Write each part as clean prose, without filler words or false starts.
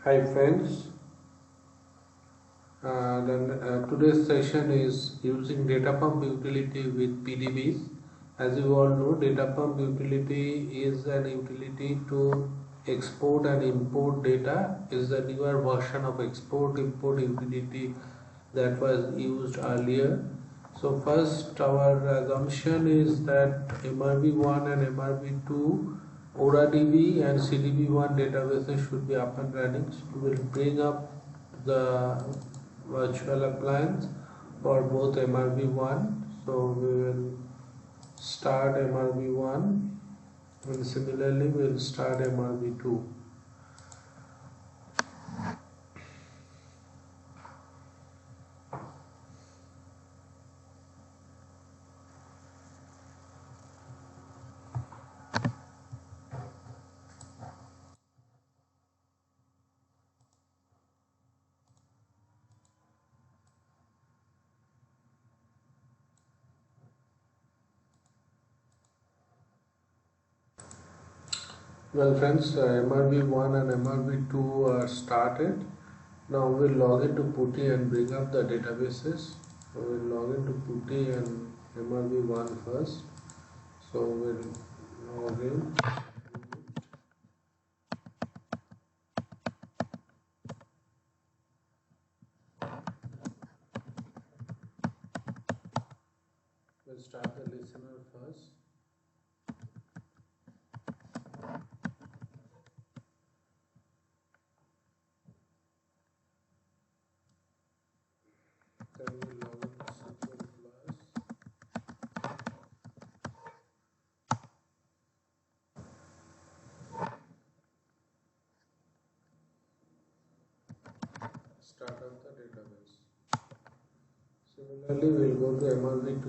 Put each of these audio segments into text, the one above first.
Hi friends, today's session is using DataPump Utility with PDBs. As you all know, DataPump Utility is an utility to export and import data. It is a newer version of export-import utility that was used earlier. So first, our assumption is that MRV1 and MRV2 ORADB and CDB1 databases should be up and running. So we will bring up the virtual appliance for both MRV1. So we will start MRV1 and similarly we will start MRV2. Well friends, MRV1 and MRV2 are started. Now we'll log into PuTTY and bring up the databases. So we'll log into PuTTY and MRV1 first. So we'll log in. We'll start the listener first. Then we'll log into SQL Plus. Start up the database. Similarly, we'll go to MRV2.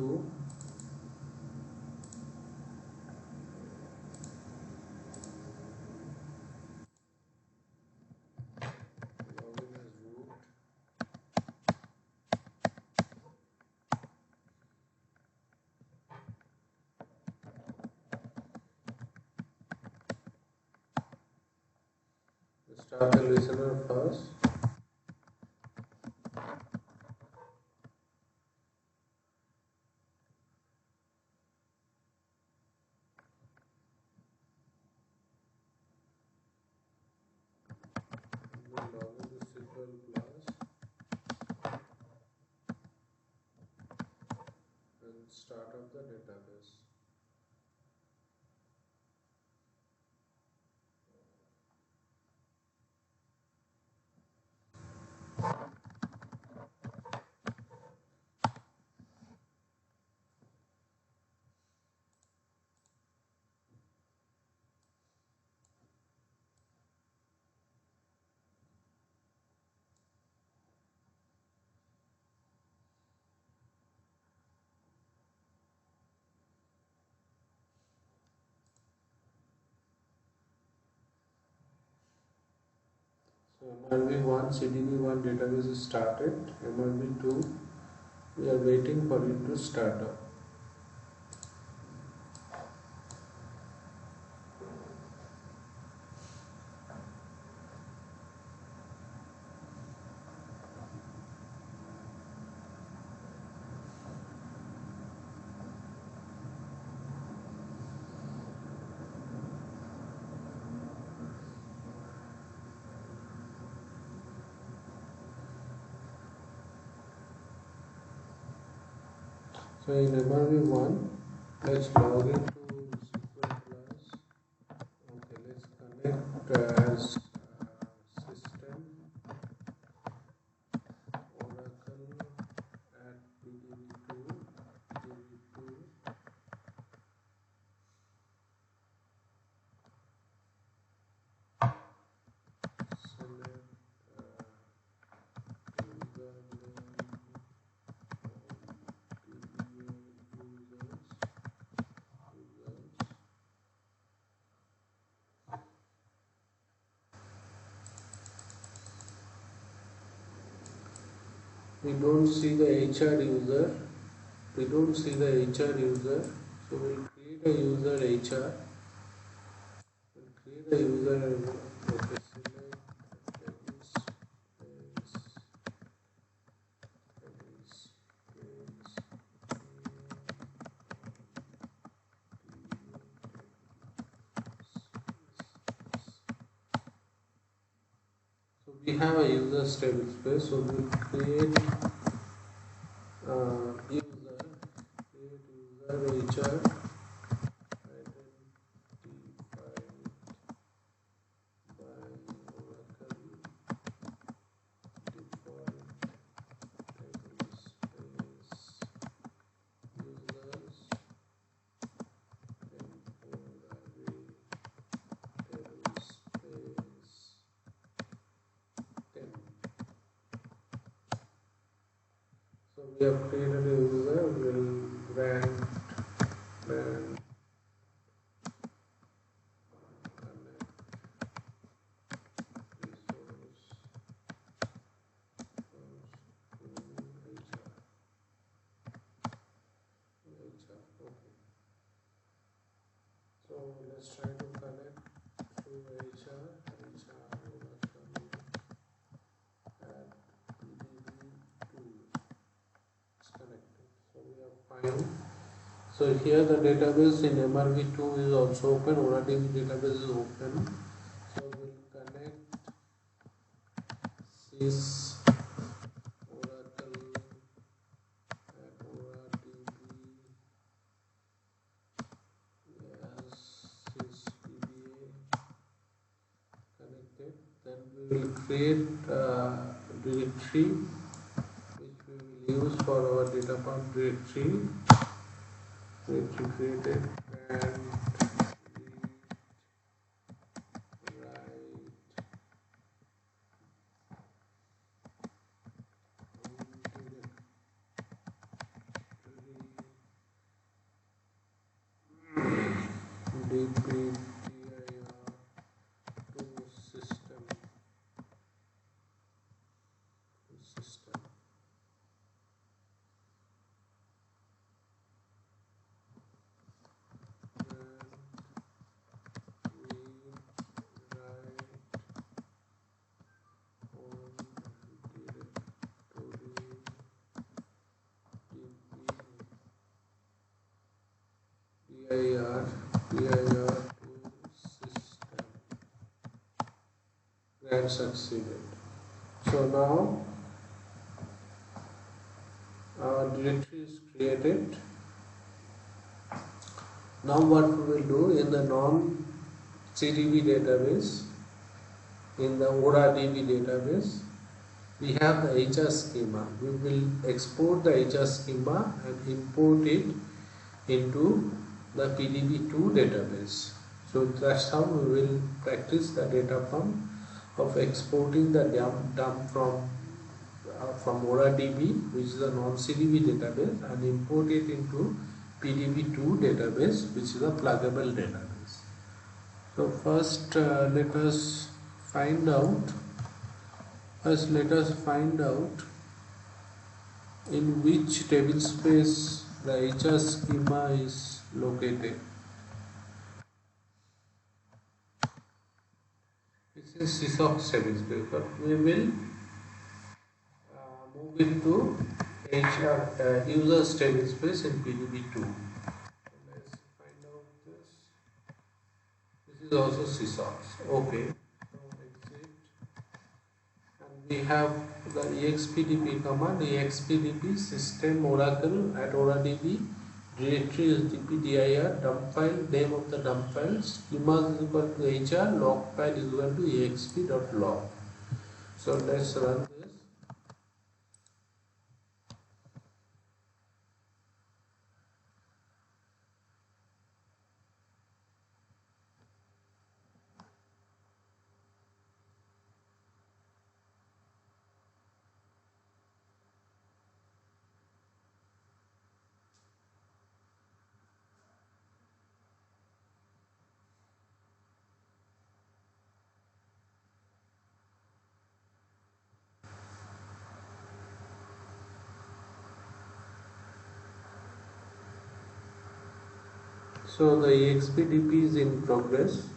Login as root. We'll start the listener first. We'll log into SQL Plus and start up the database. So MRV1 CDB1 database is started. MRV2 we are waiting for it to start up. So in MRV1, let's log into SQL Plus. Okay, let's connect as system Oracle at PDB2. Select we don't see the HR user. We don't see the HR user. So we'll create a user HR. We'll create a user. Okay, select we have a user stable space, so we will create user HR identified by Oracle default table space users temporary table space 10. So we have created a user, we will grant connect resource okay. So let's try to connect to HR at PDB2. It's connected. So we are fine. So here the database in MRV2 is also open, ORADB database is open. So we'll connect sys Oracle at ORADB. Yes, sys PDA connected. Then we will create a directory which we will use for our DataPump directory. Created and DPDIR to system PIR to system and succeeded. So now our directory is created. Now what we will do in the non-CDB database, in the ORADB database, we have the HR schema. We will export the HR schema and import it into the PDB2 database. So that's how we will practice the data pump of exporting the dump from ORADB, which is a non-CDB database, and import it into PDB2 database, which is a pluggable database. So first let us find out in which table space the HR schema is located. This is SysOps table space, but we will move it to HR users table space in PDB2. So let's find out this. This is also SysOps. Okay. So exit, and we have the expdb command. Expdb system Oracle at ORADB. Directory is dpdir, dump file, name of the dump file, schema is equal to HR, log file is equal to exp.log. So let's run this. So the expdb is in progress.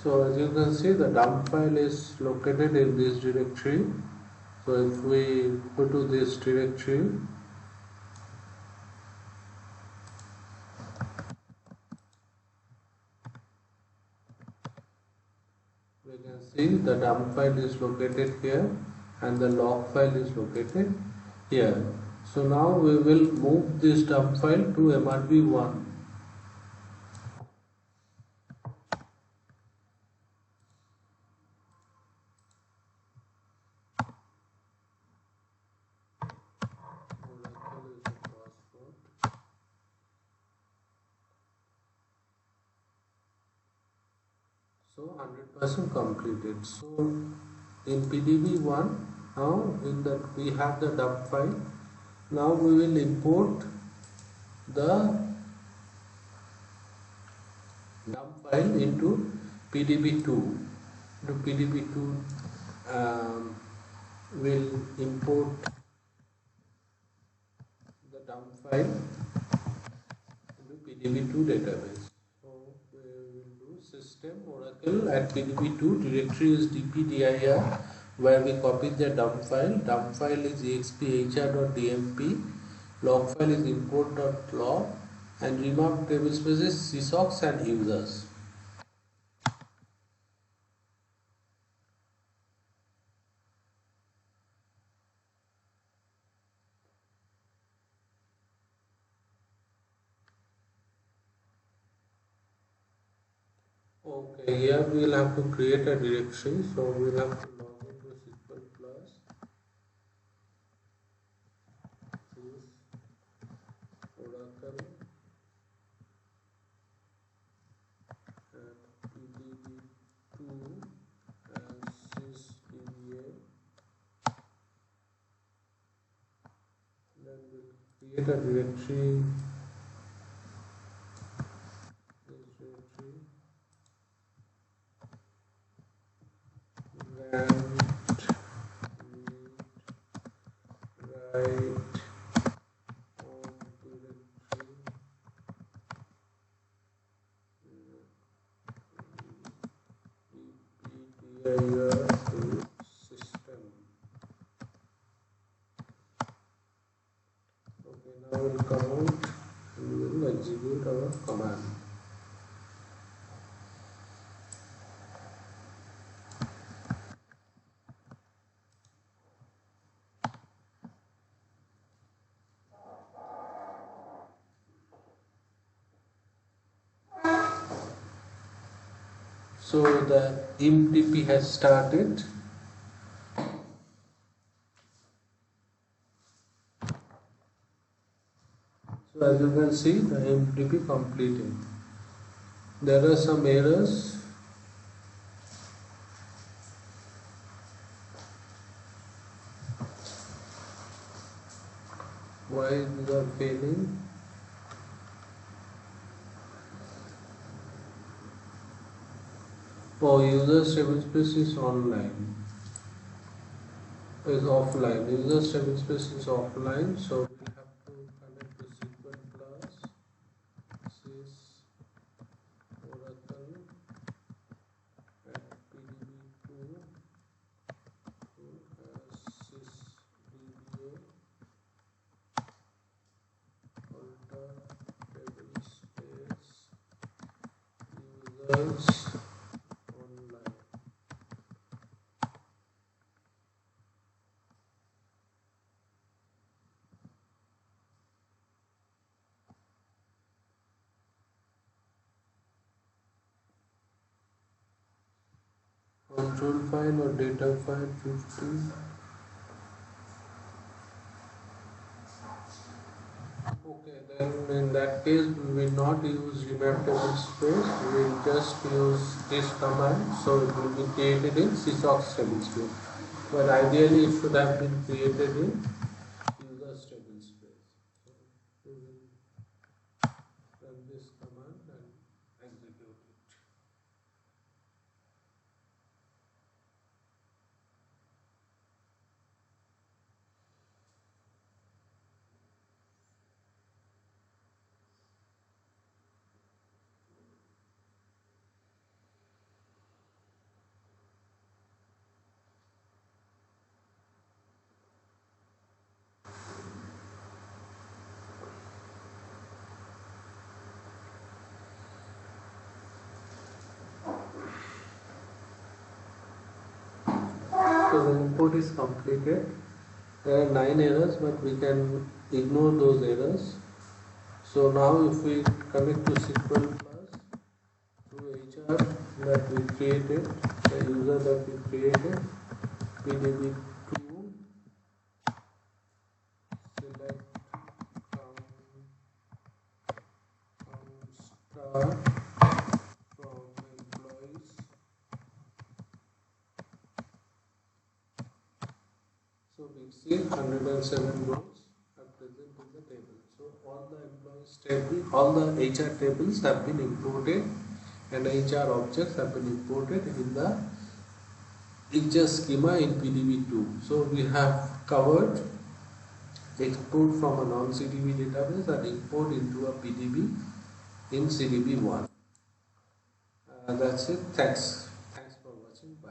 So as you can see, the dump file is located in this directory. So if we go to this directory, we can see the dump file is located here and the log file is located here. So now we will move this dump file to MRB1. So 100% completed. So in PDB1, now in that we have the dump file. Now we will import the dump file into PDB2. To PDB2 will import the dump file into PDB2 database. So we will do system oracle at PDB2, directory is dpdir, where we copy the dump file. Dump file is exphr.dmp, log file is import.log, and remap table spaces sysocs and users. Okay, here we will have to create a directory, so we will have to log into SQL plus sys oracle at pdb2 and sysdba, then we'll create a directory, this directory, rand read write on directory dpdir to system. Okay, now we'll come out and we will execute our command. So the IMDP has started. So as you can see, the IMDP completed. There are some errors. Why these are failing? Oh, user stable space is online. Is offline. User stable space is offline. So we have to connect to SQL plus sys oracle at pdb2 sysdba alter table space users online. Control file or data file 50. Okay, then in that case we will not use remap table space, we will just use this command, so it will be created in sysocs table space. But ideally it should have been created in users table space. So we will run this command and execute it. So the import is completed. There are 9 errors, but we can ignore those errors. So now if we connect to SQL Plus through HR that we created, the user that we created, PDB2, select star from employees. So we see 107 rows are present in the table. So all the employees table, all the HR tables have been imported and HR objects have been imported in the HR schema in PDB2. So we have covered export from a non-CDB database and import into a PDB in CDB1. That's it. Thanks for watching. Bye.